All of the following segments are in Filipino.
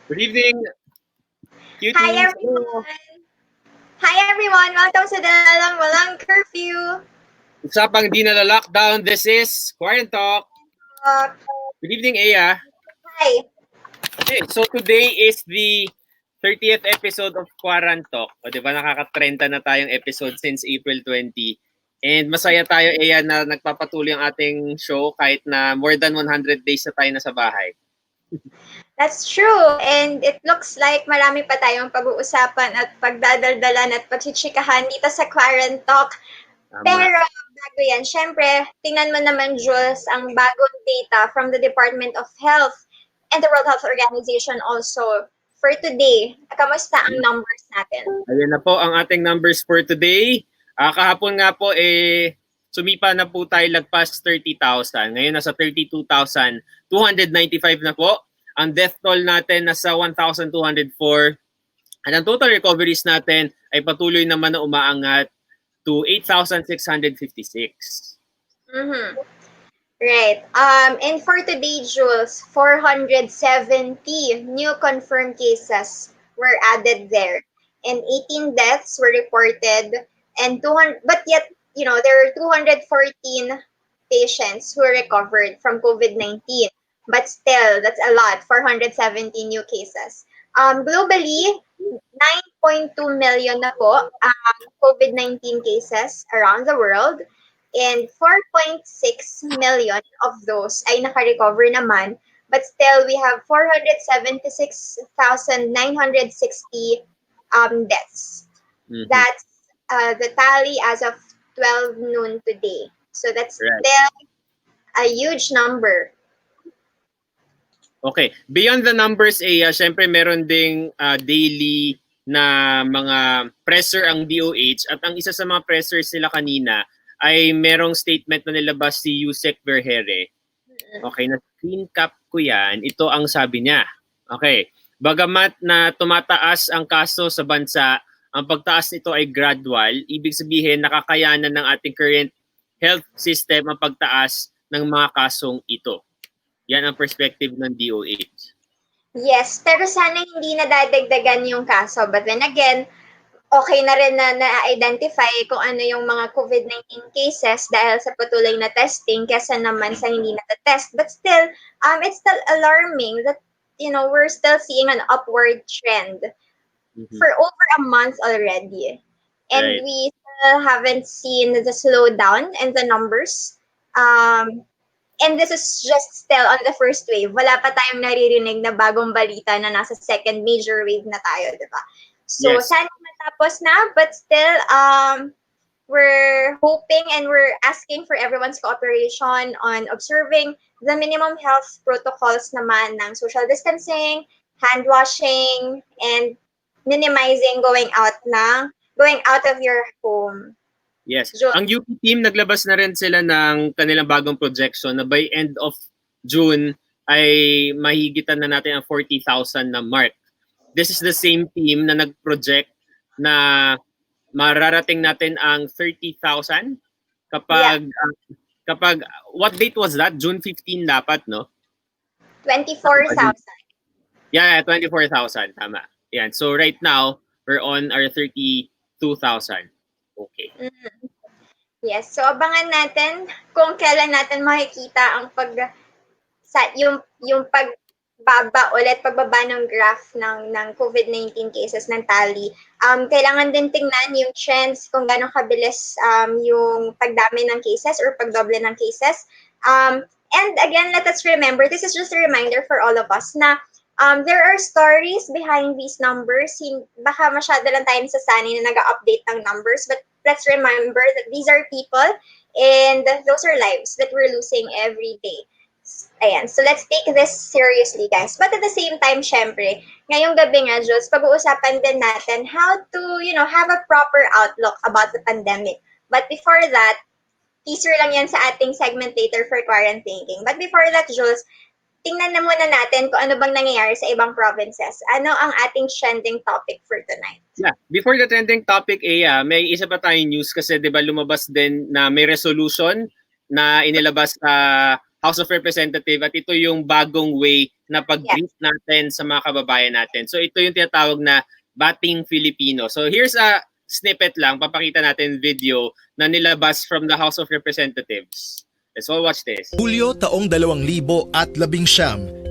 Good evening, Hi cuties. everyone! Hi everyone! Welcome to daldalang walang curfew! Usapang di nalalockdown. This is QuaranTalk. Uh, Good evening, Aya. hi! Okay, so today is the 30th episode of QuaranTalk. O diba nakaka-30 na tayong episode since April 20. And masaya tayo, Aya, na nagpapatuloy ang ating show kahit na more than 100 days na tayo nasa bahay. That's true. And it looks like marami pa tayong pag-uusapan at pagdadaldalan at pagchichikahan dito sa QuaranTalk. Pero bago yan, syempre, tingnan mo naman, Jules, ang bagong data from the Department of Health and the World Health Organization also for today. Kamusta ang numbers natin? Ayan na po ang ating numbers for today. Kahapon nga po, sumipa na po tayo lagpas 30,000. Ngayon nasa 32,295 na po. Ang death toll natin nasa 1,204. At ang total recoveries natin ay patuloy naman na umaangat to 8,656. Mm-hmm. Right. And for today, Jules, 470 new confirmed cases were added there, and 18 deaths were reported, and 200. But yet, there are 214 patients who recovered from COVID-19. But still, that's a lot. 470 new cases. Globally, 9.2 million na po ang COVID-19 cases around the world. And 4.6 million of those ay naka-recover naman. But still, we have 476,960 deaths. Mm-hmm. That's the tally as of 12 noon today. So that's Right. still a huge number. Okay. Beyond the numbers, syempre meron ding daily na mga pressure ang DOH at ang isa sa mga pressures nila kanina ay merong statement na nilabas si Yusek Vergere. Okay, na screen cap ko yan. Ito ang sabi niya. Okay. Bagamat na tumataas ang kaso sa bansa, ang pagtaas nito ay gradual. Ibig sabihin, nakakayanan ng ating current health system ang pagtaas ng mga kasong ito. Yan ang perspective ng DOH. Yes, pero sana hindi nadadagdagan yung kaso. But then again, okay na rin na na-identify kung ano yung mga COVID-19 cases dahil sa patuloy na testing kesa naman sa hindi na-test. But still, it's still alarming that, we're still seeing an upward trend for over a month already. And Right. we still haven't seen the slowdown in the numbers. And this is just still on the first wave. Wala pa tayong naririnig na bagong balita na nasa second major wave na tayo, di ba? So, Yes. sana matapos na, but still, we're hoping and we're asking for everyone's cooperation on observing the minimum health protocols naman ng social distancing, hand washing, and minimizing going out of your home. Yes. Jules. Ang UP team, naglabas na rin sila ng kanilang bagong projection na by end of June ay mahigitan na natin ang 40,000 na mark. This is the same team na nag-project na mararating natin ang 30,000 kapag what date was that? June 15 dapat, no? 24,000. Yeah, 24,000. Tama. Yan. So right now, we're on our 32,000. Okay. Yes, so abangan natin kung kailan natin makikita ang yung pagbaba ng graph ng COVID-19 cases ng tally. Kailangan din tingnan yung trends kung gaano kabilis yung pagdami ng cases or pagdoble ng cases. And again, let us remember, this is just a reminder for all of us na there are stories behind these numbers. Baka masyado lang tayo nasasanay na nag-update ng numbers, but let's remember that these are people and those are lives that we're losing every day. Ayan, so let's take this seriously, guys. But at the same time, syempre, ngayong gabi nga, Jules, pag-uusapan din natin how to, have a proper outlook about the pandemic. But before that, teaser lang yan sa ating segment later for QuaranTHINKING. But before that, Jules, tingnan na muna natin kung ano bang nangyayari sa ibang provinces. Ano ang ating trending topic for tonight? Yeah, before the trending topic, may isa pa tayong news kasi 'di ba lumabas din na may resolution na inilabas sa House of Representatives at ito yung bagong way na pag-greet natin sa mga kababayan natin. So ito yung tinatawag na Bating Filipino. So here's a snippet lang, papakita natin video na nilabas from the House of Representatives. Let's all watch this. Hulyo taong 2019,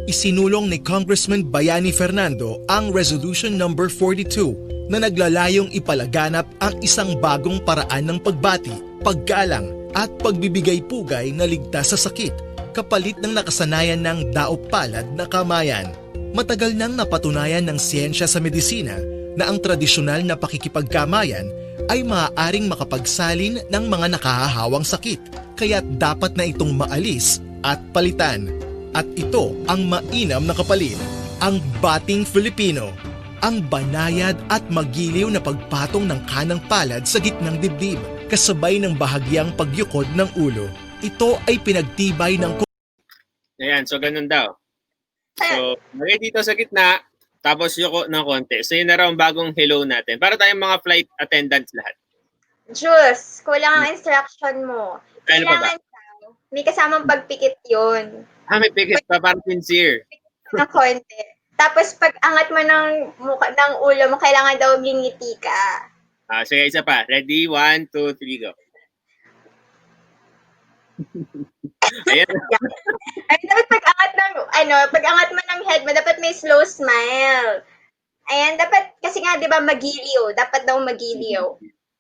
isinulong ni Congressman Bayani Fernando ang Resolution Number 42 na naglalayong ipalaganap ang isang bagong paraan ng pagbati, paggalang at pagbibigay-pugay na ligtas sa sakit, kapalit ng nakasanayan ng daop-palad na kamayan. Matagal nang napatunayan ng siyensya sa medisina na ang tradisyonal na pakikipagkamayan ay maaaring makapagsalin ng mga nakahahawang sakit, kaya dapat na itong maalis at palitan. At ito ang mainam na kapalit, ang Bating Filipino, ang banayad at magiliw na pagpatong ng kanang palad sa gitnang dibdib, kasabay ng bahagyang pagyukod ng ulo. Ito ay pinagtibay ng... Ayan, so ganun daw. So, lagay dito sa gitna, tapos yuko ng konti. So yun na raw ang bagong hello natin. Para tayong mga flight attendants lahat. Jules, kulang ang instruction mo. Ano pa ba? Kailangan may kasamang pagpikit yun. May pikit pa, parang sincere. Na konti. Tapos pag angat mo ng ulo mo, kailangan daw ngingiti ka. Sige, isa pa. Ready? 1, 2, 3, go. Ayan. Ay, dapat pag-angat mo ng head mo, dapat may slow smile. Ayan, dapat, kasi nga, di ba, magiliw. Dapat daw magiliw.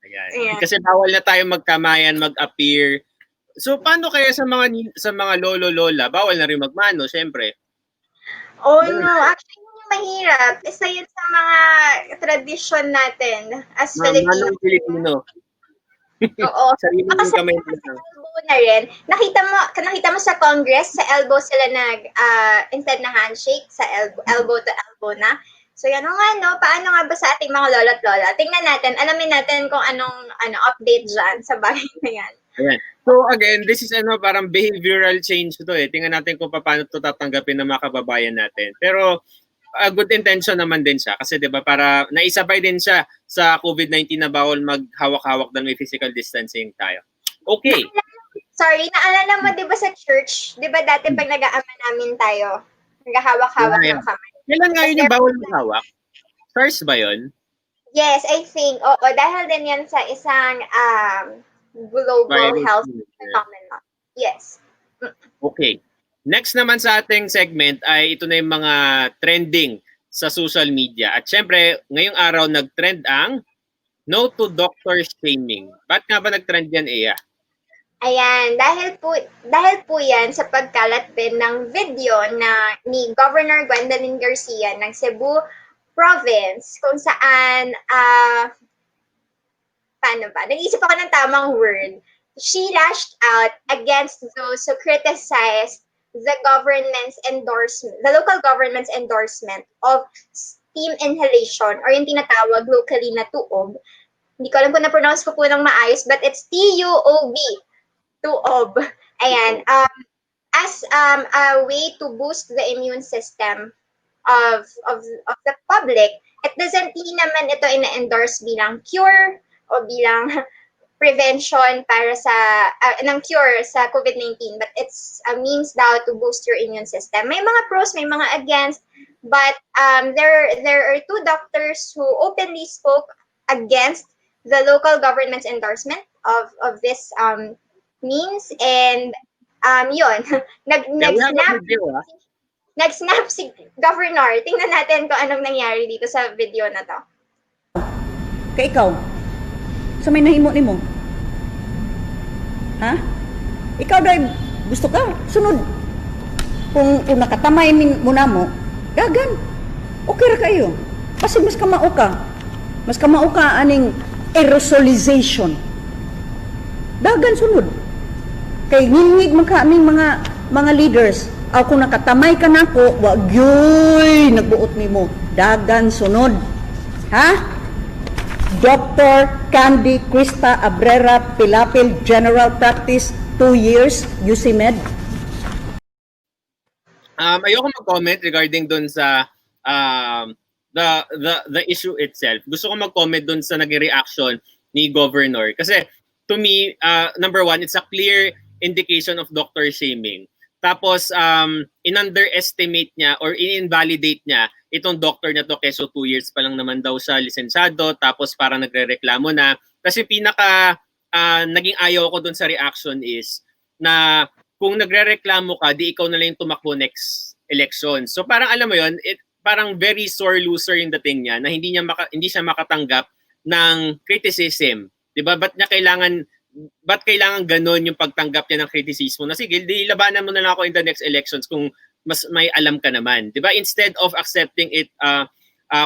Ayan. Kasi bawal na tayo magkamayan, mag-appear. So, paano kaya sa mga lolo-lola? Bawal na rin magmano, syempre. Oh, no. Actually, mahirap. Isa yun sa mga tradisyon natin as Filipino. Oo. Sariling kamay na rin. Nakita mo sa Congress, sa elbow sila instead na handshake, sa elbow to elbow na. So yan nga, no? Paano nga ba sa ating mga lolo't lola? Tingnan natin, alamin natin kung anong update dyan sa bagay na yan. Ayan. So again, this is parang behavioral change to eh. Tingnan natin kung paano to tatanggapin ng mga kababayan natin. Pero good intention naman din siya kasi 'di ba para naisabay din siya sa COVID-19 na bawal maghawak-hawak dahil may physical distancing tayo. Okay. Sorry, naalala mo 'di ba sa church, 'di ba dati pag nag-aama namin tayo, naghahawak-hawak ng kamay. Kailan nga yun yung bawal maghawak? SARS ba yun? Yes, I think. Oo, dahil din yan sa isang global health phenomenon. Yes. Okay. Next naman sa ating segment ay ito na yung mga trending sa social media. At syempre, ngayong araw nag-trend ang no to doctor shaming. Ba't nga ba nag-trend yan, Ea? Ayan, dahil po yan sa pagkalat din ng video ni Governor Gwendolyn Garcia ng Cebu Province kung saan, paano ba? Nag-iisip ako ng tamang word. She lashed out against those who criticized the local government's endorsement of steam inhalation or yung tinatawag locally na tuob. Hindi ko alam kung na-pronounce ko po ng maayos, but it's T-U-O-B. Tuob. Ayan. As a way to boost the immune system of the public, it doesn't mean naman ito ina-endorse bilang cure o bilang prevention para sa ng cure sa COVID-19, but it's a means daw to boost your immune system. May mga pros, may mga against, but there are two doctors who openly spoke against the local government's endorsement of this means, and yun, nag-snap si Governor. Tingnan natin kung anong nangyari dito sa video na to. Kay ikaw, sa may nahimo nimo? Ha? Ikaw dahil gusto ka, sunod. Kung nakatamay mo na mo, dagan. Okay ra kayo. Kasi mas kamao ka. Mas kamao ka aning aerosolization. Dagan sunod. Kay ngingig man ka aming mga leaders. Kung nakatamay ka nako, wag yoy nagbuot nimo. Dagan sunod. Ha? Dr. Candy Crista Abrera Pilapil, General Practice, 2 years, UCMed. Ayoko mag-comment regarding dun sa the issue itself. Gusto ko mag-comment dun sa naging reaction ni Governor. Kasi to me, number one, it's a clear indication of doctor shaming. Tapos, in-underestimate niya or in-invalidate niya itong doctor na to, keso 2 years pa lang naman daw siya lisensado, tapos parang nagre-reklamo na. Kasi pinaka naging ayaw ko dun sa reaction is na kung nagre-reklamo ka, di ikaw na lang yung tumakbo next election. So parang alam mo yon, parang very sore loser yung dating niya na hindi siya makatanggap ng criticism. 'Di ba? Ba't kailangan ganun yung pagtanggap niya ng kritisismo na sige, di labanan mo na lang ako in the next elections kung mas may alam ka naman. 'Di ba? Instead of accepting it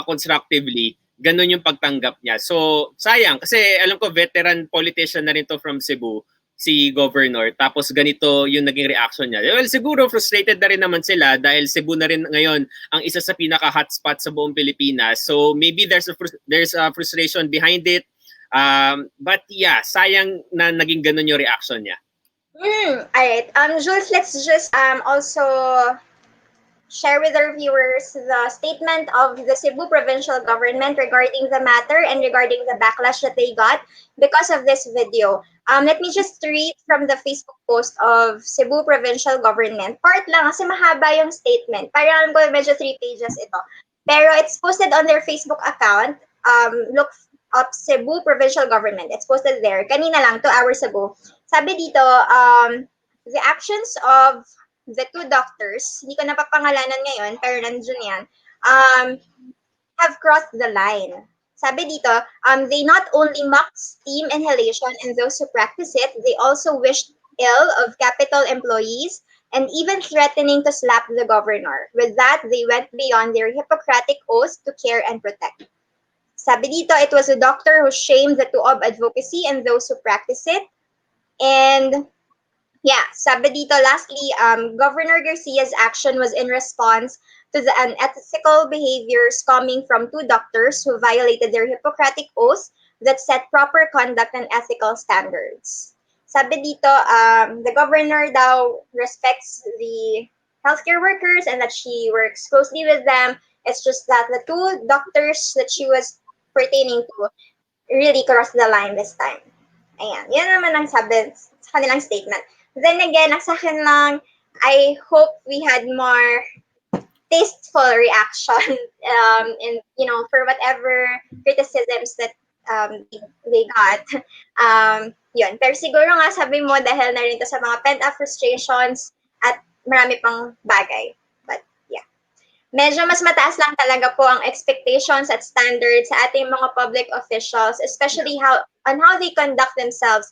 constructively, ganun yung pagtanggap niya. So, sayang kasi alam ko veteran politician na rin to from Cebu, si governor, tapos ganito yung naging reaction niya. Well, siguro frustrated na rin naman sila dahil Cebu na rin ngayon ang isa sa pinaka-hotspot sa buong Pilipinas. So maybe there's a frustration behind it. But yeah, sayang na naging ganun yung reaction niya. Alright. Jules, let's just also share with our viewers the statement of the Cebu provincial government regarding the matter and regarding the backlash that they got because of this video. Let me just read from the Facebook post of Cebu provincial government. Part lang kasi mahaba yung statement. Parang ko medyo 3 pages ito. Pero it's posted on their Facebook account. Look up Cebu provincial government. It's posted there. Kanina lang, 2 hours ago. Sabi dito, the actions of the 2 doctors, hindi ko napapangalanan ngayon, pero nandun yan, have crossed the line. Sabi dito, they not only mocked steam inhalation and those who practice it, they also wished ill of Capitol employees and even threatening to slap the governor. With that, they went beyond their Hippocratic oath to care and protect. Sabi dito, it was a doctor who shamed the Tuob advocacy and those who practice it. And yeah, sabi dito, lastly, Governor Garcia's action was in response to the unethical behaviors coming from 2 doctors who violated their Hippocratic oath that set proper conduct and ethical standards. Sabi dito, the governor daw respects the healthcare workers and that she works closely with them. It's just that the 2 doctors that she was pertaining to really crossed the line this time. Ayan, yan naman ang sabi sa kanilang statement. Then again, sa akin lang, I hope we had more tasteful reaction and for whatever criticisms that they got. Yun. Pero siguro nga sabi mo dahil na rin to sa mga pent-up frustrations at marami pang bagay. But yeah. Medyo mas mataas lang talaga po ang expectations at standards sa ating mga public officials, especially on how they conduct themselves,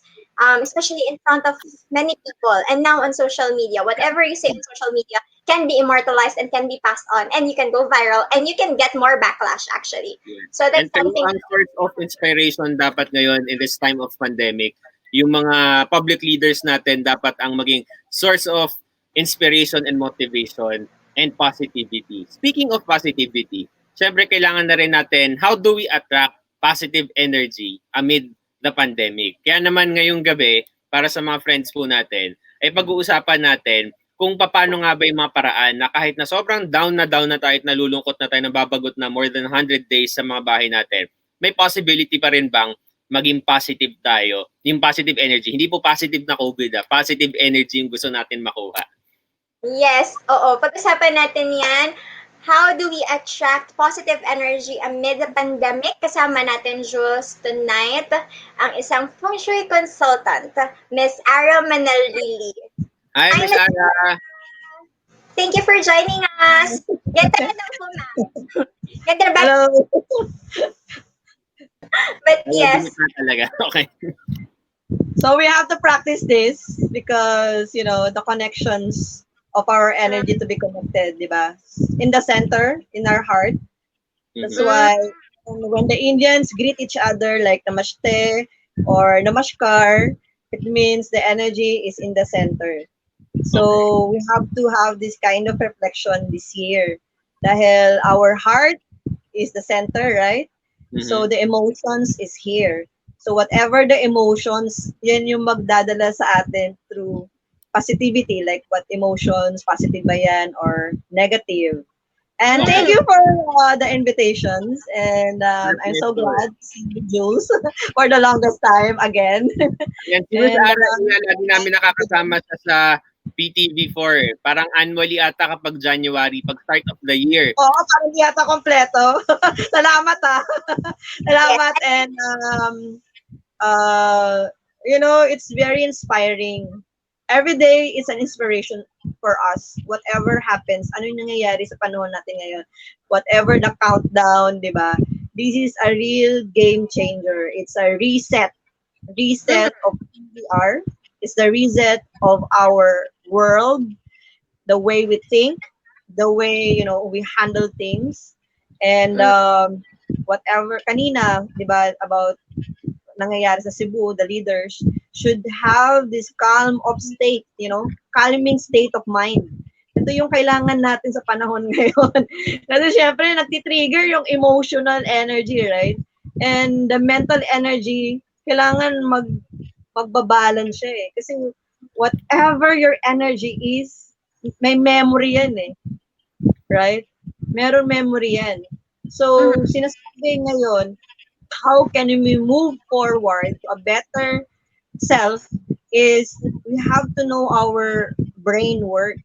especially in front of many people and now on social media. Whatever you say on social media can be immortalized and can be passed on and you can go viral and you can get more backlash actually. So that's something. Ang source of inspiration dapat ngayon in this time of pandemic, yung mga public leaders natin dapat ang maging source of inspiration and motivation and positivity. Speaking of positivity, syempre kailangan na rin natin, how do we attract positive energy amid the pandemic? Kaya naman ngayong gabi, para sa mga friends po natin, ay pag-uusapan natin kung paano nga ba yung mga paraan na kahit na sobrang down na tayo at nalulungkot na tayo, nababagot na more than 100 days sa mga bahay natin, may possibility pa rin bang maging positive tayo? Yung positive energy. Hindi po positive na COVID, positive energy yung gusto natin makuha. Yes, oo. Pag-usapan natin yan. How do we attract positive energy amid the pandemic? Kasama natin, Jules, tonight, ang isang Feng Shui consultant, Miss Ara Manalili. Hi, Miss Ara. Thank you for joining us. Ganda na daw po, ma'am. Ganda ba? Hello. But yes. Talaga. Okay. So we have to practice this because, the connections of our energy to be connected, diba? In the center, in our heart. That's why when the Indians greet each other like namaste or namaskar, it means the energy is in the center. So we have to have this kind of reflection this year. Dahil our heart is the center, right? So the emotions is here. So whatever the emotions, yan yung magdadala sa atin through positivity, like what emotions, positive ba yan or negative. And thank you for the invitations. And I'm so glad to see you, Jules, for the longest time again. Yan, si Miss Ara, lagi namin nakakasama sa PTV4. Parang annually ata kapag January, pag start of the year. Oo, parang di yata kompleto. Salamat Salamat and it's very inspiring. Every day is an inspiration for us. Whatever happens, ano yung nangyayari sa panahon natin ngayon, whatever the countdown, di ba? This is a real game changer. It's a reset of who we are. It's the reset of our world, the way we think, the way we handle things, and whatever kanina, di ba, about nangyayari sa Cebu, the leaders should have this calm of state, calming state of mind. Ito yung kailangan natin sa panahon ngayon. Kasi syempre, nagtitrigger yung emotional energy, right? And the mental energy, kailangan magbabalance siya eh. Kasi whatever your energy is, may memory yan eh. Right? Meron memory yan. So, sinasabi ngayon, how can we move forward to a better self is we have to know our brain work.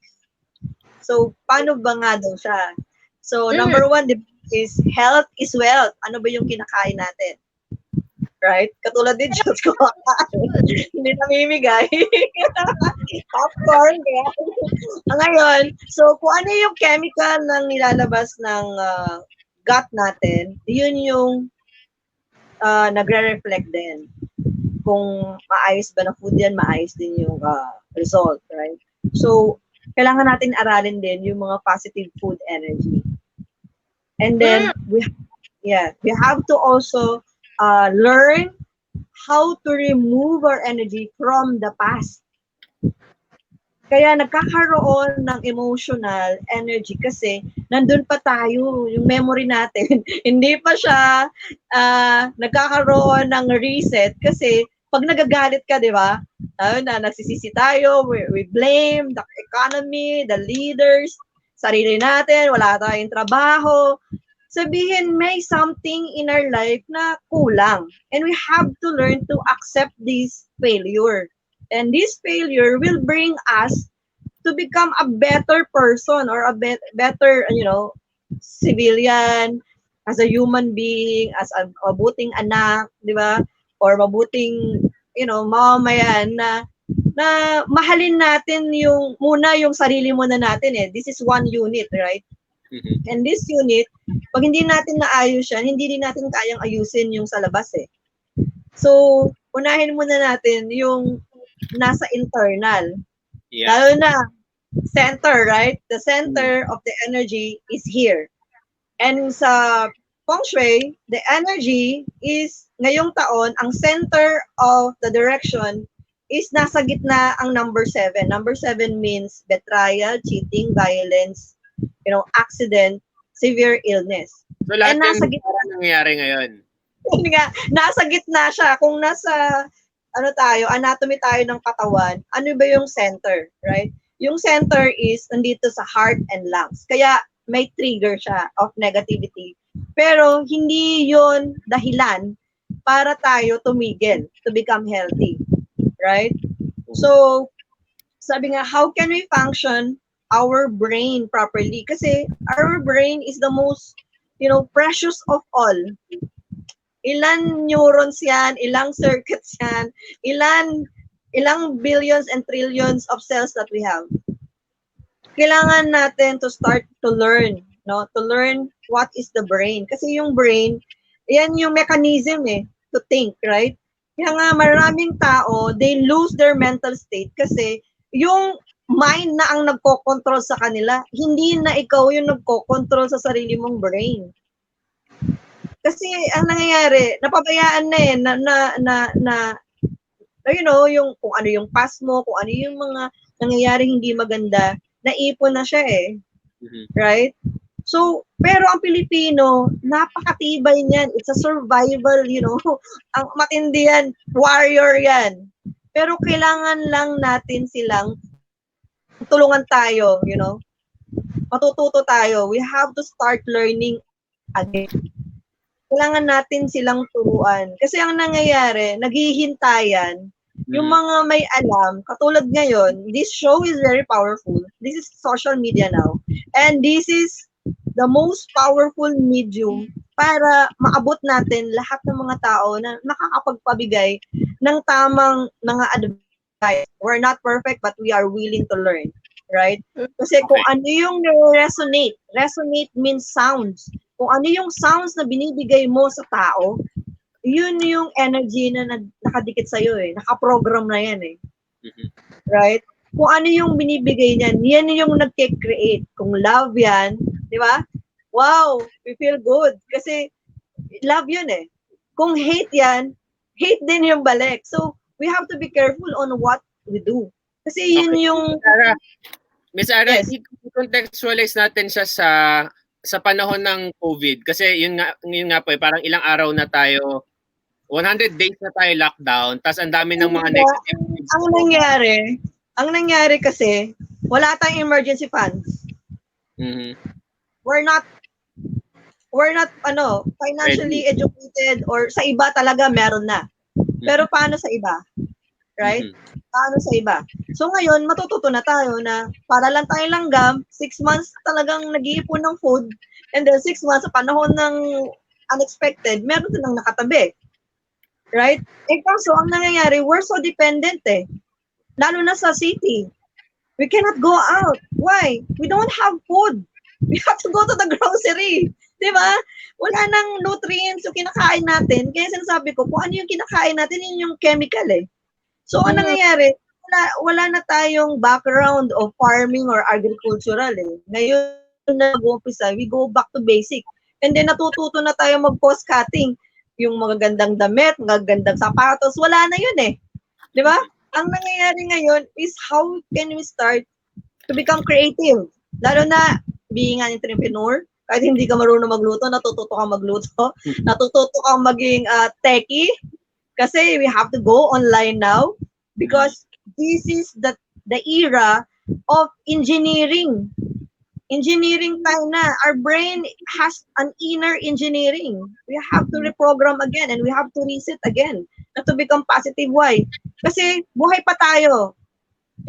So, paano ba nga daw siya? So, number one is health is wealth. Ano ba yung kinakain natin? Right? Katulad din, Jules, hindi namimigay. Popcorn, kaya. Ngayon, so kung ano yung chemical na nilalabas ng gut natin, yun yung nagre-reflect din. Kung maayos ba na food yan, maayos din yung result, right? So, kailangan natin aralin din yung mga positive food energy. And then, we have to also learn how to remove our energy from the past. Kaya nagkakaroon ng emotional energy kasi nandun pa tayo, yung memory natin. Hindi pa siya nagkakaroon ng reset kasi pag nagagalit ka, di ba? Nagsisisi tayo, we blame the economy, the leaders, sarili natin, wala tayong trabaho. Sabihin, may something in our life na kulang. And we have to learn to accept this failure. And this failure will bring us to become a better person or a better, civilian, as a human being, as a mabuting anak, di ba? Or mabuting, mamamayan na mahalin natin yung sarili muna natin eh. This is one unit, right? And this unit, pag hindi natin naayos yan, hindi din natin kayang ayusin yung sa labas eh. So, unahin muna natin yung nasa internal. Yeah. Lalo na, center, right? The center of the energy is here. And sa Feng Shui, the energy is, ngayong taon, ang center of the direction is nasa gitna ang number 7. Number 7 means betrayal, cheating, violence, accident, severe illness. So lahat And nasa gitna nangyayari ngayon. Nasa gitna siya. Kung nasa anatomy tayo ng katawan, ano ba yung center, right? Yung center is nandito sa heart and lungs. Kaya may trigger siya of negativity. Pero hindi yon dahilan para tayo tumigil, to become healthy, right? So, sabi nga, how can we function our brain properly? Kasi our brain is the most, precious of all. Ilan neurons yan, ilang circuits yan, ilang billions and trillions of cells that we have. Kailangan natin to start to learn, to learn what is the brain. Kasi yung brain, yan yung mechanism to think, right? Kaya nga maraming tao, they lose their mental state kasi yung mind na ang nagko-control sa kanila, hindi na ikaw yung nagko-control sa sarili mong brain. Kasi ang nangyayari, napabayaan yung kung ano yung past mo, kung ano yung mga nangyayari hindi maganda, naipon na siya eh. Right? So, pero ang Pilipino, napakatibay niyan. It's a survival, ang matindi yan, warrior yan. Pero kailangan lang natin silang tulungan tayo, matututo tayo. We have to start learning again. Kailangan natin silang turuan. Kasi ang nangyayari, naghihintayan Yung mga may alam, katulad ngayon, this show is very powerful. This is social media now. And this is the most powerful medium para maabot natin lahat ng mga tao na nakakapagpabigay ng tamang mga advice. We're not perfect, but we are willing to learn. Right? Kasi kung ano yung resonate. Resonate means sounds. Kung ano yung sounds na binibigay mo sa tao, yun yung energy na nakadikit sa'yo eh. Nakaprogram na yan eh. Right? Kung ano yung binibigay niyan, yan yung nagke-create. Kung love yan, di ba? Wow, we feel good. Kasi love yun eh. Kung hate yan, hate din yung balik. So, we have to be careful on what we do. Kasi yun yung... Miss Ara, Yes. i-contextualize natin siya sa panahon ng COVID. Kasi yun nga po, parang ilang araw na tayo, 100 days na tayo lockdown, tapos ang dami ng mga negative news. Ang nangyari kasi, wala tayong emergency funds. We're not financially educated, or sa iba talaga meron na. Pero paano sa iba? Right? Paano sa iba? So ngayon, matututo na tayo na para lang tayo langgam, 6 months talagang nag-iipon ng food, and then 6 months sa panahon ng unexpected, meron silang nakatabi. Right? Kaso ang nangyayari, we're so dependent eh. Lalo na sa city. We cannot go out. Why? We don't have food. We have to go to the grocery. Diba? Wala nang nutrients yung kinakain natin. Kaya sinasabi ko, kung ano yung kinakain natin, yun yung chemical eh. So, ang nangyayari, wala na tayong background of farming or agricultural eh. Ngayon na mag-umpisa, we go back to basic. And then natututo na tayo mag-cost cutting. Yung magagandang damit, magagandang sapatos, wala na yun eh. Di ba? Ang nangyayari ngayon is how can we start to become creative? Lalo na being an entrepreneur, kahit hindi ka marunong magluto, natututo kang magluto, natututo kang maging techie, kasi we have to go online now because this is the era of engineering. Engineering tayo na. Our brain has an inner engineering. We have to reprogram again and we have to reset again not to become positive. Why? Kasi buhay pa tayo.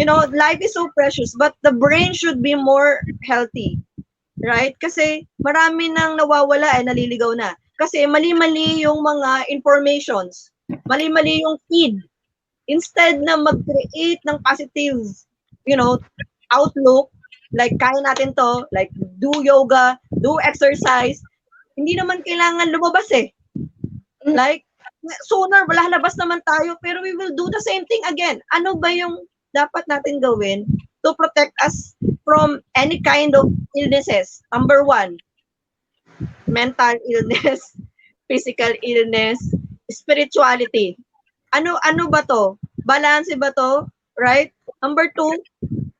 You know, life is so precious, but the brain should be more healthy. Right? Kasi marami nang nawawala naliligaw na. Kasi mali-mali yung mga informations. Mali-mali yung feed. Instead na mag-create ng positive, outlook, like kaya natin to, like do yoga, do exercise, hindi naman kailangan lumabas eh. Like, sooner, lalabas naman tayo, pero we will do the same thing again. Ano ba yung dapat natin gawin to protect us from any kind of illnesses? Number 1, mental illness, physical illness, spirituality. Ano ba to? Balance ba to? Right? Number 2,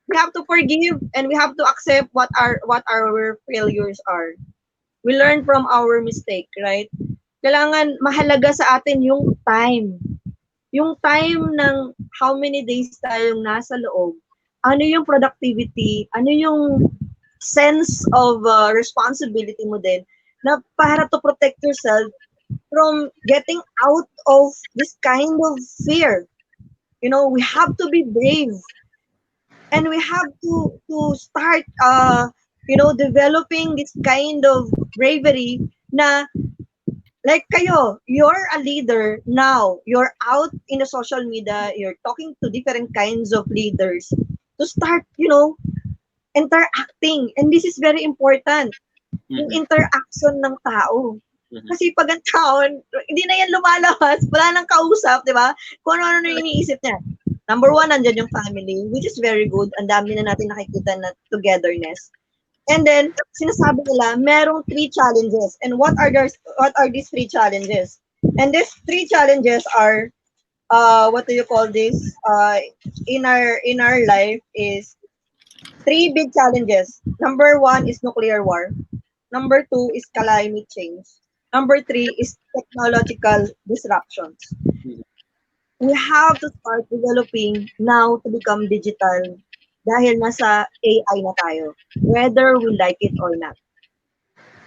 we have to forgive and we have to accept what our failures are. We learn from our mistake, right? Kailangan mahalaga sa atin yung time. Yung time ng how many days tayong nasa loob. Ano yung productivity? Ano yung sense of responsibility mo din na para to protect yourself from getting out of this kind of fear. We have to be brave. And we have to start, developing this kind of bravery na, like kayo, you're a leader now. You're out in the social media. You're talking to different kinds of leaders to start, interacting. And this is very important. Yung interaction ng tao. Kasi pag ang tao, hindi na yan lumalabas. Wala nang kausap, di ba? Kung ano na iniisip niya. Number 1, nandyan yung family, which is very good. Ang dami na natin nakikita na togetherness. And then, sinasabi nila, merong 3 challenges. And what are these 3 challenges? And these 3 challenges are, what do you call this? In our life is 3 big challenges. Number 1 is nuclear war. Number 2 is climate change. Number 3 is technological disruptions. We have to start developing now to become digital dahil nasa AI na tayo, whether we like it or not.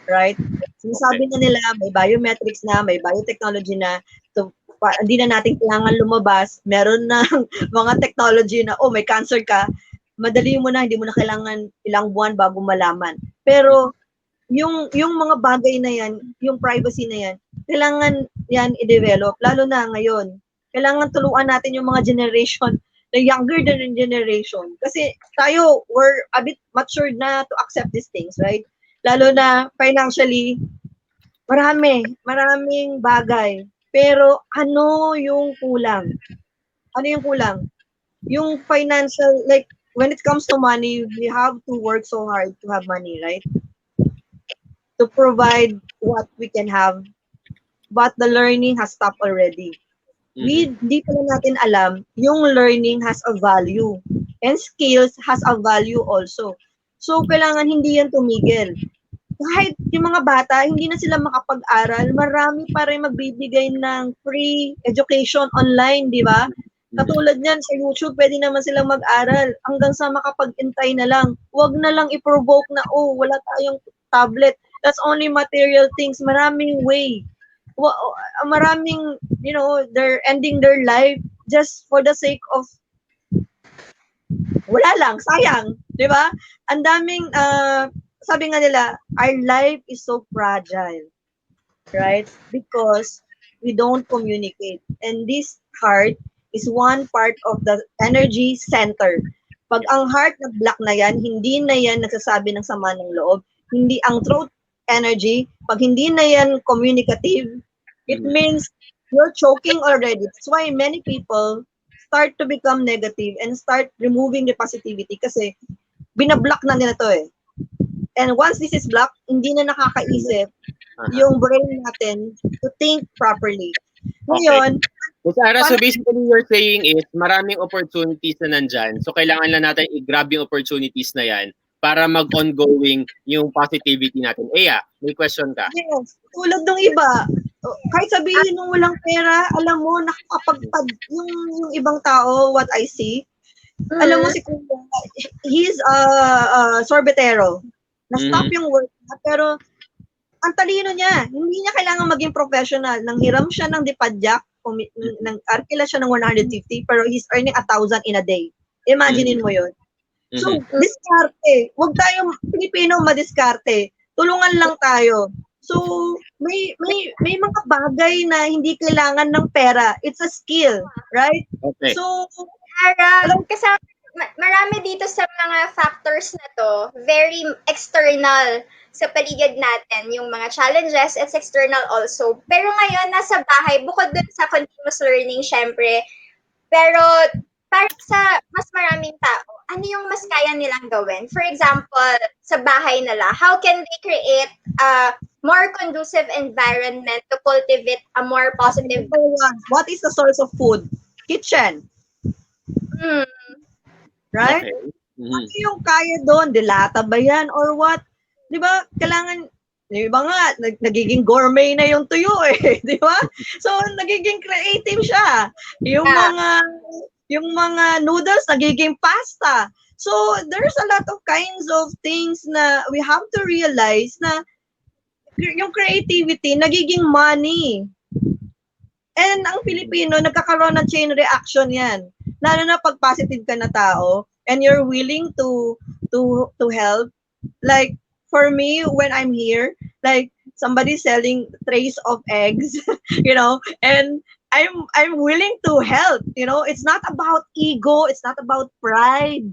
Right? Sinasabi na nila, may biometrics na, may biotechnology na. So, hindi na natin kailangan lumabas, meron na mga technology na, may cancer ka, madali mo na, hindi mo na kailangan ilang buwan bago malaman. Pero, yung mga bagay na yan, yung privacy na yan, kailangan yan i-develop, lalo na ngayon. Kailangan tuluan natin yung mga generation, the younger generation. Kasi tayo, we're a bit matured na to accept these things, right? Lalo na financially, maraming bagay. Pero ano yung kulang? Ano yung kulang? Yung financial, like, when it comes to money, we have to work so hard to have money, right? To provide what we can have. But the learning has stopped already. Di pala natin alam, yung learning has a value. And skills has a value also. So, kailangan hindi yan tumigil. Kahit yung mga bata, hindi na sila makapag-aral, marami pa rin magbibigay ng free education online, di ba? Katulad niyan, sa YouTube, pwede naman silang mag-aral hanggang sa makapag-intay na lang. Huwag na lang i-provoke na, wala tayong tablet. That's only material things. Maraming way. Maraming, they're ending their life just for the sake of wala lang, sayang. Di ba? Ang daming, sabi nga nila, our life is so fragile, right? Because we don't communicate. And this heart is one part of the energy center. Pag ang heart nag-block na yan, hindi na yan nagsasabi ng sama ng loob. Hindi ang throat energy, pag hindi na yan communicative, it means you're choking already. That's why many people start to become negative and start removing the positivity kasi binablock na nila to eh. And once this is blocked, hindi na nakakaisip yung brain natin to think properly. Ngayon, Sarah, so basically you're saying is maraming opportunities na nandyan. So kailangan lang natin i-grab yung opportunities na yan para mag-ongoing yung positivity natin. May question ka? Yes. Tulad ng iba, kahit sabihin nung walang pera, alam mo, nakakapagpad yung ibang tao, what I see. Alam mo si Kuya, he's a sorbetero. Na-stop yung work niya, pero ang talino niya. Hindi niya kailangan maging professional. Nanghiram siya ng dipadyak, nang-arkila siya ng 150, pero he's earning 1,000 in a day. Imaginein mo yun. So, diskarte. Huwag tayong Pilipino madiskarte. Tulungan lang tayo. So, may mga bagay na hindi kailangan ng pera. It's a skill, right? Okay. So, Kasama, marami dito sa mga factors na to, very external sa paligid natin. Yung mga challenges, it's external also. Pero ngayon, nasa bahay, bukod dun sa continuous learning, syempre, pero para sa mas maraming tao, ano yung mas kaya nilang gawin? For example, sa bahay nila, how can they create a more conducive environment to cultivate a more positive... What is the source of food? Kitchen. Right? Okay. Ano yung kaya doon? Dilata ba yan or what? Di ba? Kailangan, di ba nga, nagiging gourmet na yung tuyo eh. Di ba? So, nagiging creative siya. Yung mga noodles, nagiging pasta. So, there's a lot of kinds of things na we have to realize na yung creativity, nagiging money. And ang Pilipino, nagkakaroon ng chain reaction yan. Lalo na pag positive ka na tao, and you're willing to help. Like, for me, when I'm here, like, somebody selling trays of eggs, and I'm willing to help, it's not about ego, it's not about pride.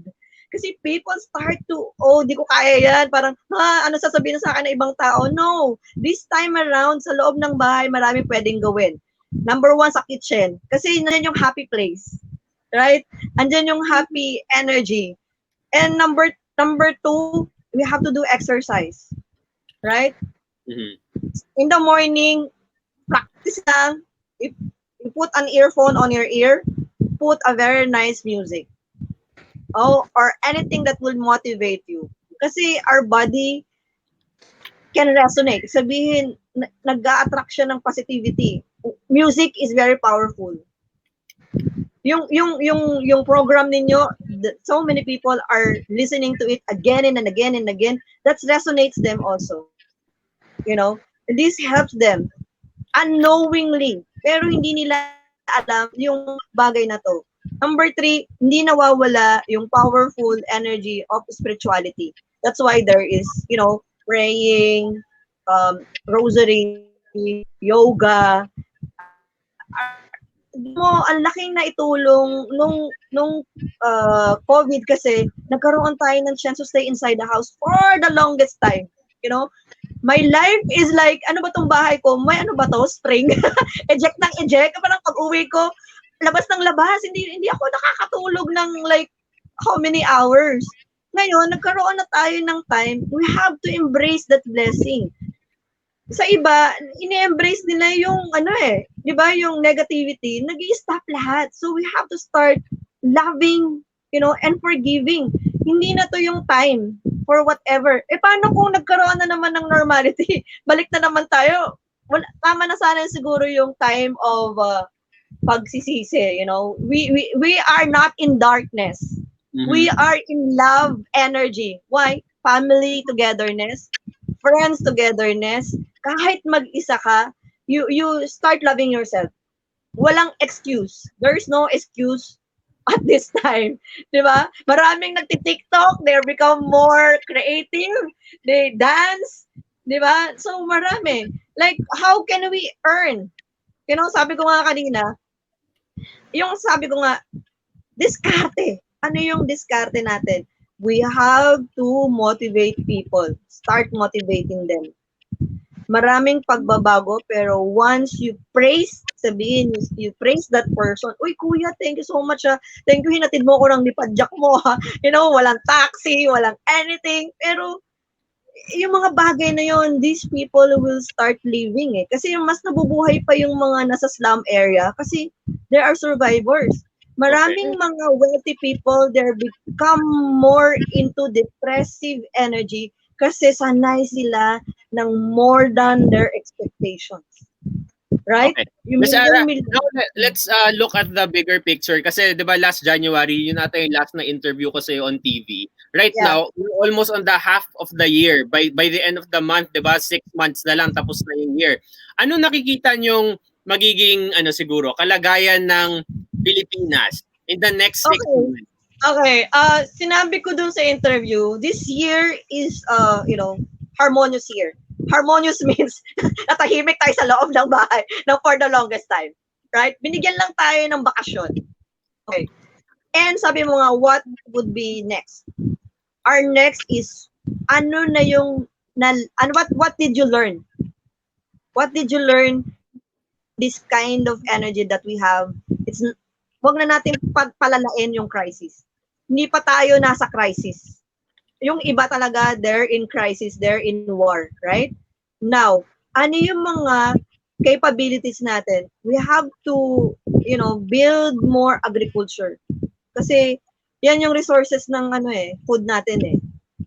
Kasi people start to, di ko kaya yan, parang, ano sasabihin sa akin ng ibang tao? No, this time around, sa loob ng bahay, marami pwedeng gawin. Number 1, sa kitchen. Kasi nandiyan yung happy place. Right? Andyan yung happy energy. And number 2, we have to do exercise. Right? In the morning, practice lang. If you put an earphone on your ear, put a very nice music. Or anything that will motivate you. Kasi our body can resonate. Sabihin, nag-a-attract siya ng positivity. Music is very powerful. Yung program ninyo, so many people are listening to it again and again and again. That resonates them also. This helps them unknowingly. pero hindi nila alam yung bagay na to. Number 3, hindi nawawala yung powerful energy of spirituality. That's why there is, praying, rosary, yoga. Ang laking naitulong nung COVID kasi nagkaroon tayo ng chance to stay inside the house for the longest time. My life is like, ano ba tong bahay ko? May ano ba to? Spring? Eject ng eject. Parang pag-uwi ko, labas ng labas. Hindi ako nakakatulog ng like how many hours. Ngayon, nagkaroon na tayo ng time. We have to embrace that blessing. Sa iba, ini-embrace nila yung di ba, yung negativity, nag-i-stop lahat. So we have to start loving, and forgiving. Hindi na to yung time for whatever. Paano kung nagkaroon na naman ng normality? Balik na naman tayo. Tama na sana siguro yung time of pagsisisi, We are not in darkness. Mm-hmm. We are in love energy. Why? Family togetherness, friends togetherness. Kahit mag-isa ka, you start loving yourself. Walang excuse. There is no excuse at this time. Di ba? Maraming nagti-TikTok, they become more creative, they dance, di ba? So marami. Like, how can we earn? Sabi ko nga kanina, diskarte. Ano yung diskarte natin? We have to motivate people. Start motivating them. Maraming pagbabago, pero once you praise, you praise that person, uy kuya, thank you so much thank you, hinatid mo ko ng lipadyak mo walang taxi, walang anything, pero yung mga bagay na yon, these people will start living kasi mas nabubuhay pa yung mga nasa slum area kasi there are survivors. Maraming mga wealthy people, they become more into depressive energy kasi sanay sila ng more than their expectations. Right? Okay. Ms. Ara, let's look at the bigger picture kasi 'di ba last January, yun ata yung last na interview ko sa'yo on TV. Right now, we're almost on the half of the year. By the end of the month, 'di ba, 6 months na lang tapos na yung year. Ano nakikita niyong magiging siguro kalagayan ng Pilipinas in the next 6 months? Okay, sinabi ko dun sa interview, this year is, harmonious year. Harmonious means natahimik tayo sa loob ng bahay for the longest time. Right? Binigyan lang tayo ng bakasyon. Okay. And sabi mo nga, what would be next? Our next is, what did you learn? What did you learn? This kind of energy that we have, wag na natin palalain yung crisis. Hindi pa tayo nasa crisis. Yung iba talaga, they're in crisis, they're in war, right? Now, ano yung mga capabilities natin? We have to, build more agriculture. Kasi, yan yung resources ng food natin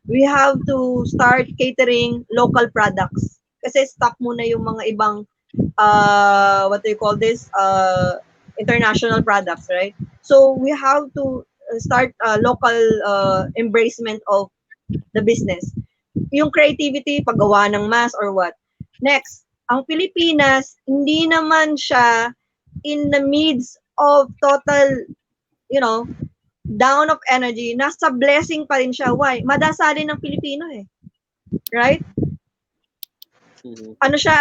We have to start catering local products. Kasi stop muna yung mga ibang, what do you call this? International products, right? So, we have to start local embracement of the business. Yung creativity, paggawa ng mask or what. Next, ang Pilipinas, hindi naman siya in the midst of total, down of energy. Nasa blessing pa rin siya. Why? Madasalin ng Pilipino Right? Ano siya,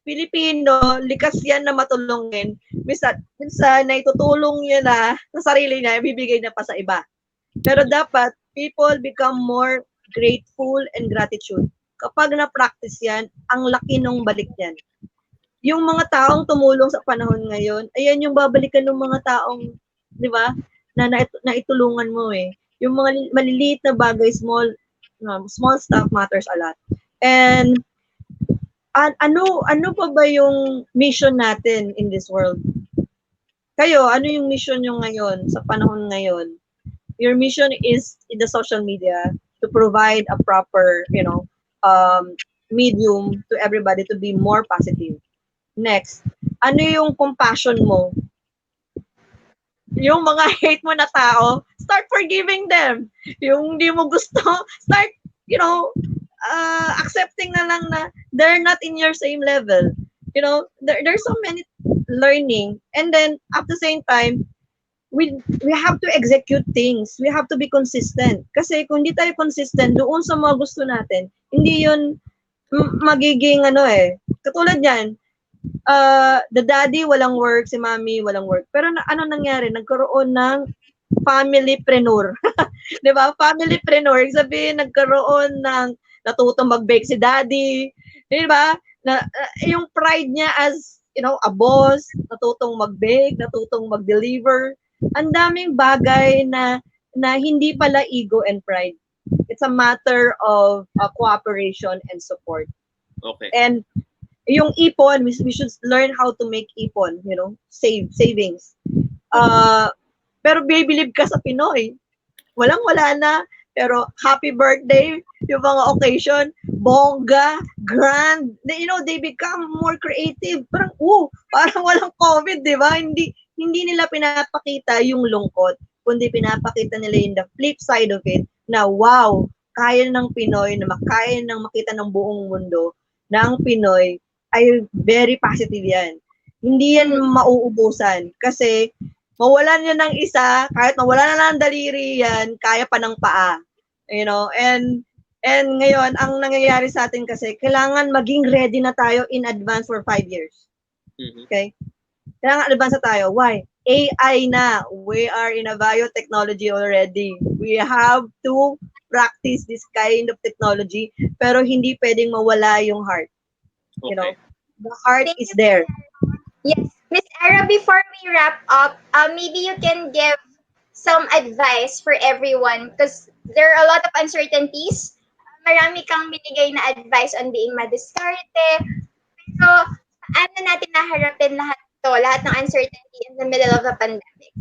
Pilipino, likas yan na matulungin. Minsan naitutulong niya na sa sarili niya, ibibigay na pa sa iba. Pero dapat, people become more grateful and gratitude. Kapag na-practice yan, ang laki nung balik yan. Yung mga taong tumulong sa panahon ngayon, ayan yung babalikan ng mga taong, di ba, na naitulungan mo Yung mga maliliit na bagay, small stuff matters a lot. And ano pa ba yung mission natin in this world? Kayo, ano yung mission nyo ngayon, sa panahon ngayon? Your mission is in the social media to provide a proper, medium to everybody to be more positive. Next, ano yung compassion mo? Yung mga hate mo na tao, start forgiving them. Yung hindi mo gusto, start, accepting na lang na they're not in your same level. there's so many learning, and then at the same time, we have to execute things. We have to be consistent. Kasi kung hindi tayo consistent doon sa mga gusto natin, hindi yun magiging katulad yan, the daddy walang work, si mommy walang work. Pero ano nangyari? Nagkaroon ng familypreneur. 'Di ba? Familypreneur, ibig sabihin nagkaroon ng natutong mag-bake si daddy, 'di ba? Yung pride niya as, a boss, natutong mag-bake, natutong mag-deliver. Ang daming bagay na hindi pala ego and pride. It's a matter of cooperation and support. Okay. And yung ipon, we should learn how to make ipon, savings. Pero believe ka sa Pinoy, walang-wala na. Pero happy birthday, yung mga occasion, bongga, grand, they become more creative. Parang walang COVID, di ba? Hindi nila pinapakita yung lungkot, kundi pinapakita nila yung the flip side of it, na wow, kaya ng Pinoy, na makaya ng makita ng buong mundo, ng Pinoy, ay very positive yan. Hindi yan mauubusan. Kasi, mawalan yan ng isa, kahit mawalan na ng daliri yan, kaya pa ng paa. And ngayon, ang nangyayari sa atin kasi, kailangan maging ready na tayo in advance for 5 years. Okay? Kailangan advance na tayo. Why? AI na. We are in a biotechnology already. We have to practice this kind of technology, pero hindi pwedeng mawala yung heart. Okay. The heart is there. Yes. Miss Era, before we wrap up, maybe you can give some advice for everyone because there are a lot of uncertainties. Marami kang binigay na advice on being madiskarte. So, paano natin naharapin lahat ng uncertainty in the middle of the pandemic?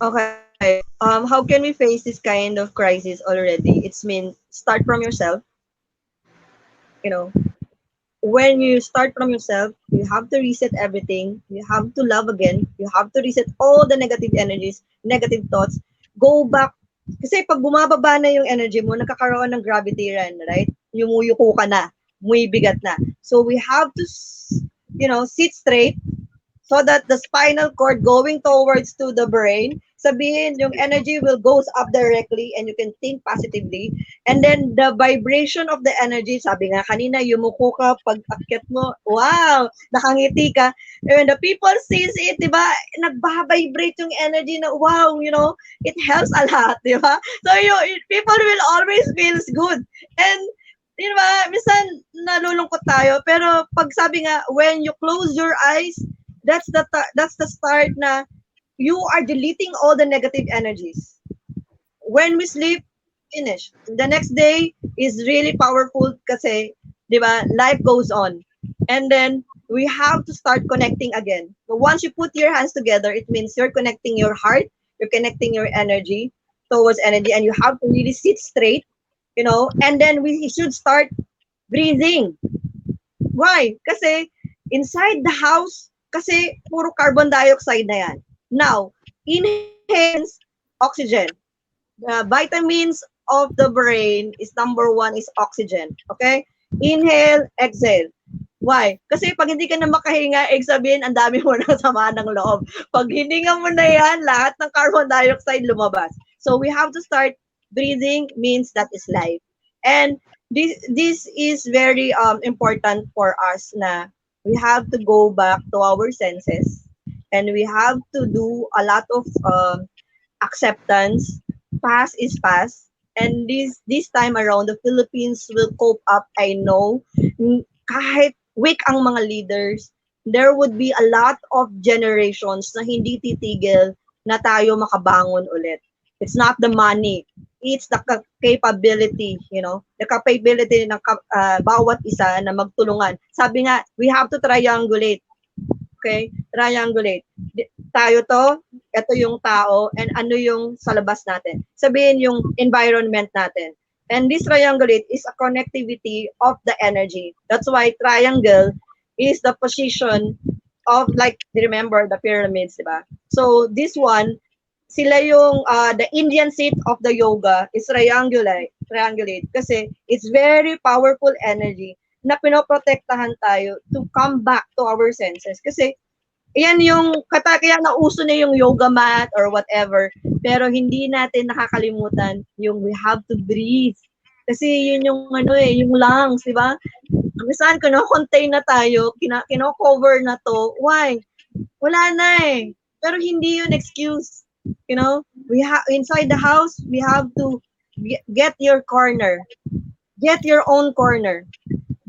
Okay. How can we face this kind of crisis already? It's mean start from yourself. When you start from yourself, you have to reset everything. You have to love again. You have to reset all the negative energies, negative thoughts. Go back. Kasi pag bumababa na yung energy mo, nakakaroon ng gravity rin, right? Yumuyuko ka na. Muy bigat na. So we have to, sit straight so that the spinal cord going towards to the brain, sabihin yung energy will goes up directly and you can think positively. And then the vibration of the energy, sabi nga kanina, yumuko ka, pag akyat mo, wow, nakangiti ka. And the people sees it, di ba? Nagbabibrate yung energy na, wow, it helps a lot, di ba? So people will always feels good. And di ba, minsan nalulungkot tayo, pero pag sabi nga, when you close your eyes, that's the start na you are deleting all the negative energies. When we sleep, finish. The next day is really powerful kasi, di ba, life goes on. And then, we have to start connecting again. But once you put your hands together, it means you're connecting your heart, you're connecting your energy towards energy, and you have to really sit straight, and then we should start breathing. Why? Kasi, inside the house, kasi puro carbon dioxide na yan. Now, inhale oxygen. The vitamins of the brain is number 1 is oxygen. Okay? Inhale, exhale. Why? Kasi pag hindi ka na makahinga, sabihin, ang dami mo ng sama ng loob. Pag hininga mo na yan, lahat ng carbon dioxide lumabas. So we have to start breathing, means that is life. And this is very important for us na we have to go back to our senses and we have to do a lot of acceptance. Past is past. And this time around, the Philippines will cope up. I know, kahit weak ang mga leaders, there would be a lot of generations na hindi titigil na tayo makabangon ulit. It's not the money. It's the capability, the capability ng bawat isa na magtulungan. Sabi nga, we have to triangulate. Okay? Triangulate. Tayo to, ito yung tao, and ano yung sa labas natin. Sabihin yung environment natin. And this triangulate is a connectivity of the energy. That's why triangle is the position of, like, remember the pyramids, diba? So this one, sila yung the Indian seat of the yoga is triangulate kasi it's very powerful energy na pinoprotektahan tayo to come back to our senses. Kasi, yan yung, kaya nauso na yung yoga mat or whatever, pero hindi natin nakakalimutan yung we have to breathe. Kasi yun yung yung lungs, di ba? Minsan, kino-contain na tayo, kino-cover na to. Why? Wala na eh. Pero hindi yun excuse. You know, inside the house, we have to get your corner. Get your own corner.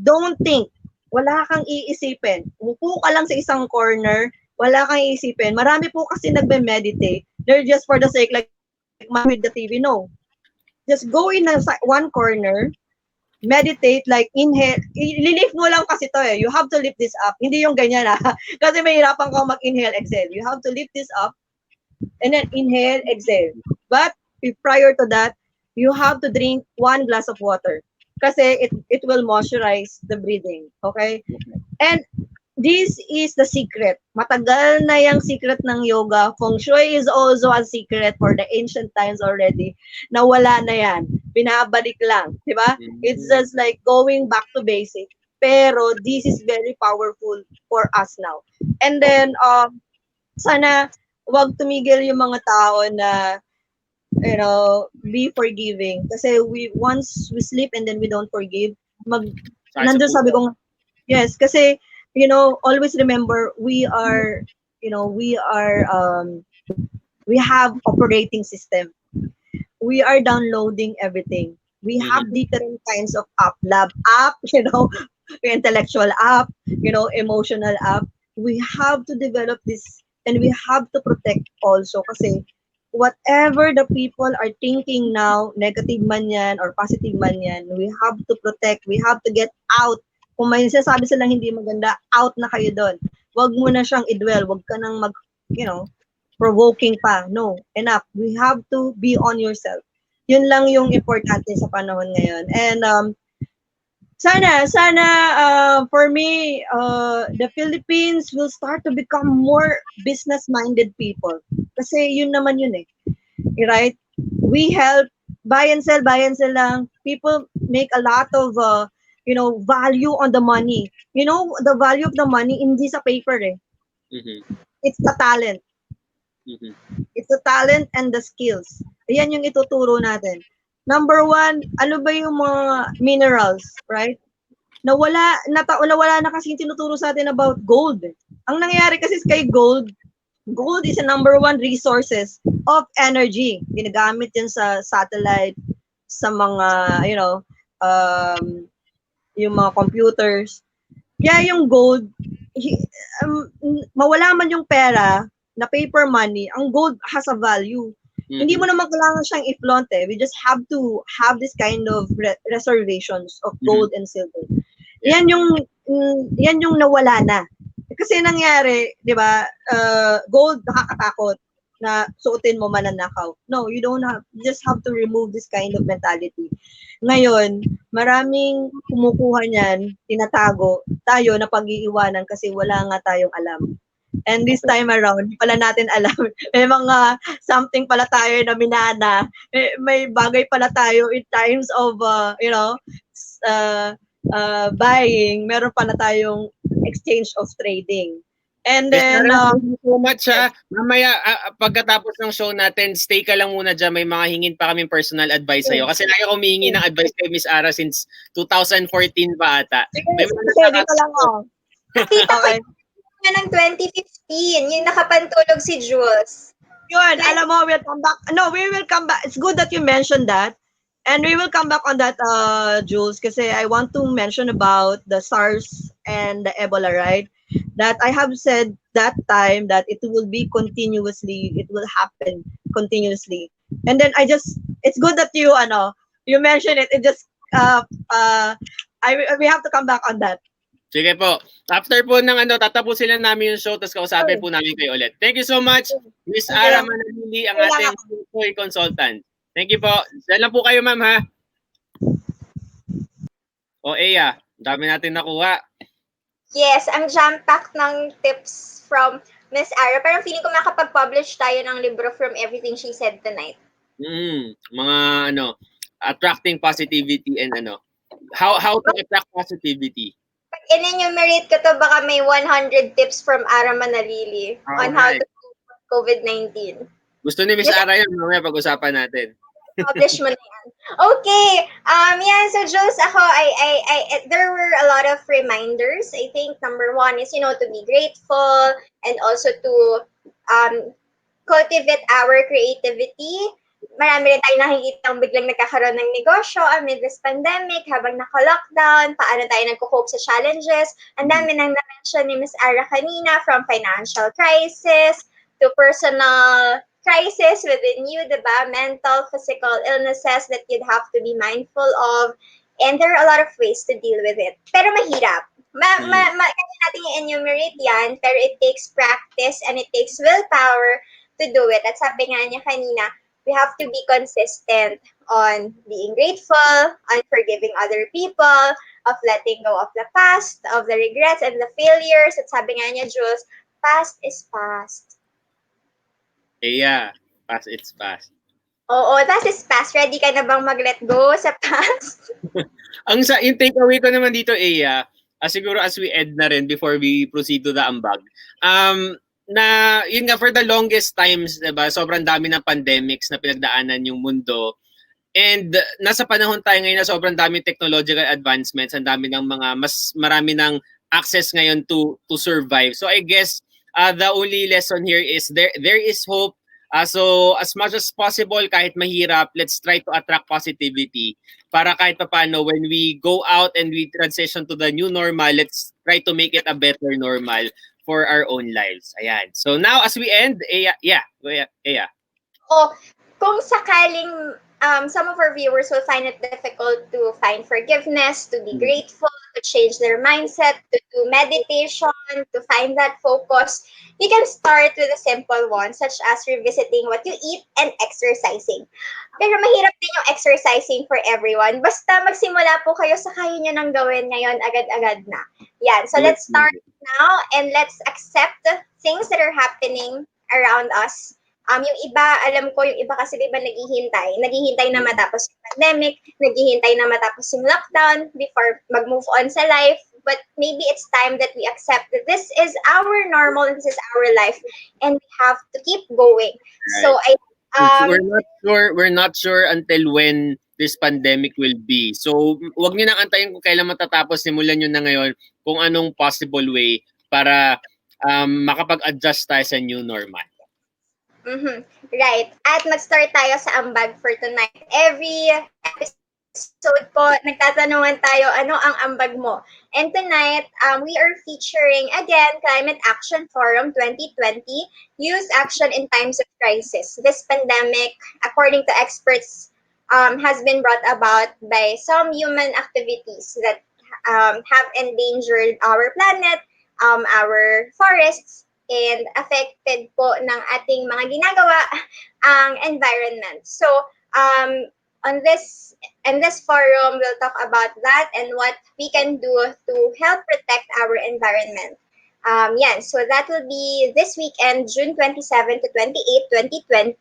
Don't think. Wala kang iisipin. Umupo ka lang sa isang corner, wala kang iisipin. Marami po kasi nagme-meditate. They're just for the sake, like with the TV. No. Just go in one corner, meditate, like inhale. I-lift mo lang kasi to eh. You have to lift this up. Hindi yung ganyan Kasi mahirapan kang mag-inhale, exhale. You have to lift this up and then inhale, exhale. But prior to that, you have to drink 1 glass of water. Kasi it will moisturize the breathing. Okay? And this is the secret. Matagal na yung secret ng yoga. Feng Shui is also a secret for the ancient times already. Nawala na yan. Binabalik lang. Diba? It's just like going back to basic. Pero this is very powerful for us now. And then, sana wag tumigil yung mga tao na, be forgiving. Kasi once we sleep and then we don't forgive, nandun sabi ko, yes, kasi, always remember, we have operating system. We are downloading everything. We have different kinds of lab app, intellectual app, emotional app. We have to develop this and we have to protect also kasi whatever the people are thinking now, negative man yan or positive man yan, we have to protect, we have to get out. Kung may sinasabi silang hindi maganda, out na kayo doon. Wag mo na siyang i-dwell, wag ka nang provoking pa. No, enough. We have to be on yourself. Yun lang yung importante sa panahon ngayon. And sana for me, the Philippines will start to become more business-minded people. Kasi yun naman yun eh. Right? We help, buy and sell lang. People make a lot of, value on the money. The value of the money hindi sa paper eh. It's the talent. It's the talent and the skills. Ayan yung ituturo natin. Number 1, ano ba yung mga minerals, right? Nawala na kasi tinuturo sa atin about gold. Ang nangyayari kasi kay gold is a number 1 resources of energy. Ginagamit yan sa satellite, sa mga, yung mga computers. Kaya yung gold, mawala man yung pera na paper money, ang gold has a value. Hindi mo naman kailangan siyang i-flaunt eh. We just have to have this kind of reservations of gold and silver. Yan yung nawala na. Kasi nangyari, 'di ba? Gold nakakatakot na suotin mo mananakaw. No, you don't have. You just have to remove this kind of mentality. Ngayon, maraming kumukuha niyan, tinatago, tayo na pag-iiwanan kasi wala nga tayong alam. And this time around, hindi pala natin alam. May mga something pala tayo na minana. May bagay pala tayo in times of, buying. Meron pala tayong exchange of trading. And then, thank you so much mamaya pagkatapos ng show natin, stay ka lang muna dyan. May mga hingin pa kaming personal advice sa'yo. Kasi lagi ako humihingi ng advice kay Miss Ara since 2014 pa ata. May mga dito lang Nakita ko ng 2015, yung nakapantulog si Jules. Yun, alam mo, we'll come back. No, we will come back. It's good that you mentioned that. And we will come back on that, Jules, kasi I want to mention about the SARS and the Ebola, right? That I have said that time that it will be continuously, it will happen continuously. And then it's good that you mentioned it. It just, we have to come back on that. Sige po. After po ng tatapusin lang namin yung show, tapos kausapin po namin kayo ulit. Thank you so much, Miss Ara Manalili, ang ating Feng consultant. Thank you po. Diyan lang po kayo, ma'am, ha? O, Eya, dami natin nakuha. Yes, ang jam-packed ng tips from Miss Ara. Parang feeling ko makapag-publish tayo ng libro from everything she said tonight. Mga attracting positivity and How to attract positivity. Pag in-enumerate ko to, baka may 100 tips from Ara Manalili on how to cope with COVID-19. Gusto ni Miss Ara yun, mamaya pag-usapan natin. Publish mo na yan. Okay. Yeah, so Jules, ako, there were a lot of reminders. I think number one is, to be grateful and also to cultivate our creativity. Marami rin tayo nakikita biglang nagkakaroon ng negosyo amid this pandemic, habang naka-lockdown, paano tayo nagko-cope sa challenges. Ang dami nang na-mention ni Miss Ara kanina, from financial crisis to personal crisis within you, diba? Mental, physical illnesses that you'd have to be mindful of. And there are a lot of ways to deal with it. Pero mahirap. Kaya natin i-enumerate yan, pero it takes practice and it takes willpower to do it. At sabi nga niya kanina, we have to be consistent on being grateful, on forgiving other people, of letting go of the past, of the regrets and the failures. At sabi nga niya, Jules, past is past. Yeah, past it's past. Oo, past is past. Ready ka na bang mag-let go sa past? Yung takeaway ko naman dito, siguro as we end na rin before we proceed to the ambag, na yun nga, for the longest times, diba, sobrang dami ng pandemics na pinagdaanan yung mundo. And nasa panahon tayo ngayon na sobrang daming technological advancements, ang dami ng marami ng access ngayon to survive. So I guess the only lesson here is there is hope. So as much as possible, kahit mahirap, let's try to attract positivity para kahit paano when we go out and we transition to the new normal, let's try to make it a better normal for our own lives. Ayan. So now as we end, Kung sakaling some of our viewers will find it difficult to find forgiveness, to be grateful, to change their mindset, to do meditation, to find that focus, you can start with a simple one, such as revisiting what you eat and exercising. Pero mahirap din yung exercising for everyone. Basta magsimula po kayo sa kaya nyo nang gawin ngayon, agad-agad na. Yan. So let's start now and let's accept things that are happening around us. Yung iba, alam ko, yung iba kasi diba naghihintay na matapos yung pandemic, naghihintay na matapos yung lockdown before mag-move on sa life. But maybe it's time that we accept that this is our normal, this is our life, and we have to keep going. Right. So we're not sure until when this pandemic will be. So wag niyo nang antayin kung kailan matatapos, simulan niyo na ngayon kung anong possible way para makapag-adjust tayo sa new normal. Right. At mag-start tayo sa ambag for tonight. Every episode po, nagtatanungan tayo, ano ang ambag mo? And tonight, we are featuring, again, Climate Action Forum 2020, Youth Action in Times of Crisis. This pandemic, according to experts, has been brought about by some human activities that have endangered our planet, our forests, and affected po ng ating mga ginagawa ang environment. So, on this forum, we'll talk about that and what we can do to help protect our environment. So that will be this weekend, June 27 to 28, 2020.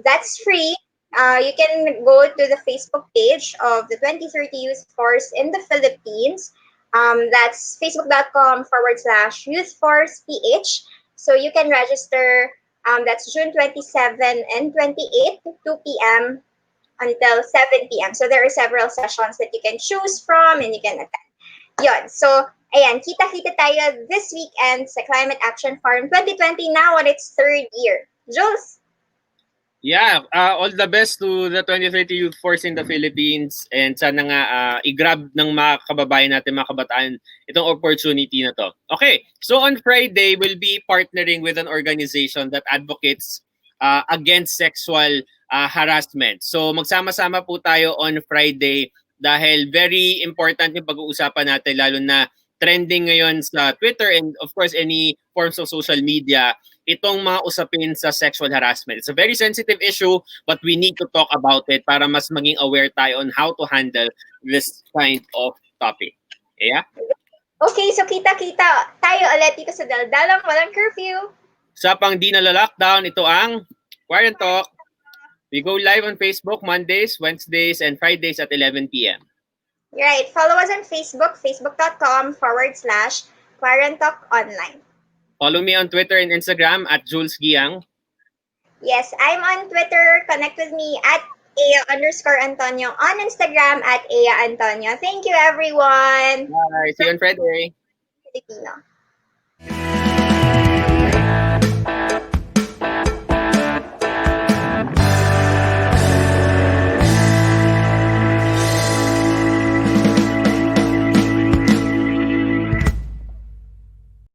That's free. You can go to the Facebook page of the 2030 Youth Force in the Philippines. That's facebook.com/youthforceph. So you can register. That's June 27 and 28, 2 p.m. until 7 p.m. So there are several sessions that you can choose from and you can attend. Yon. So, ayan, kita-kita tayo this weekend sa Climate Action Forum 2020, now on its third year. Jules? Yeah, all the best to the 2030 Youth Force in the Philippines, and sana nga i-grab ng mga kababayan natin, mga kabataan, itong opportunity na to. Okay, so on Friday, we'll be partnering with an organization that advocates against sexual harassment. So magsama-sama po tayo on Friday dahil very important yung pag-uusapan natin, lalo na trending ngayon sa Twitter and of course any forms of social media, itong mga usapin sa sexual harassment. It's a very sensitive issue, but we need to talk about it para mas maging aware tayo on how to handle this kind of topic. Yeah? Okay, so kita-kita tayo ulit dito sa daldalang walang curfew. Usapang di nalalockdown, ito ang QuaranTalk. We go live on Facebook Mondays, Wednesdays, and Fridays at 11 p.m. Right. Follow us on Facebook, facebook.com/QuaranTalkOnline. Follow me on Twitter and Instagram at Jules Guiang. Yes, I'm on Twitter. Connect with me at Ea_Antonio. On Instagram at Ea Antonio. Thank you, everyone. Bye. See you on Friday. Filipino.